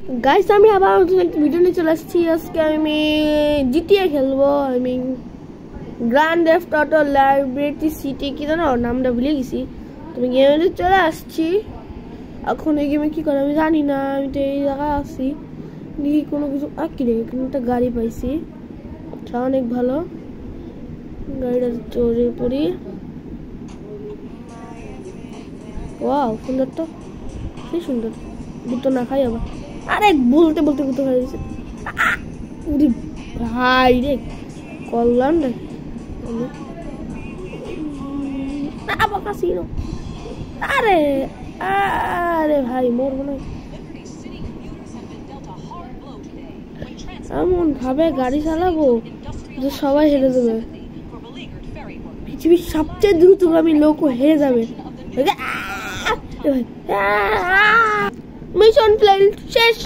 Guys আমি আবার নতুন একটা ভিডিও নিয়ে চলে আসছি। আজকে আমি জিটিএ খেলবো। আমি grand theft auto liberty city কি জানো নামটা ভুলে গেছি। তুমি গেমে চলে আসছি। এখন এই গেমে কি করে আমি জানি না। আমি তো এই জায়গায় আছি, দেখি কোনো কিছু আঁকি রে। এখানে একটা গাড়ি পাইছি, আচ্ছা অনেক ভালো। গাড়িটা চড়ে পড়ি। ওয়াও সুন্দর তো, কি সুন্দর। গুতো না খাই আবার, আরে বলতে বলতে গুতো খাই দিয়েছে। ভাই রে কল্যাণ রে আবার কাশিনো। আরে আরে ভাই মরবো না। এমন ভাবে গাড়ি চালাবো যে সবাই হেরে যাবে। পৃথিবীর সবচেয়ে দ্রুতগামী লোক হেরে যাবে। মিশন প্ল্যান শেষ।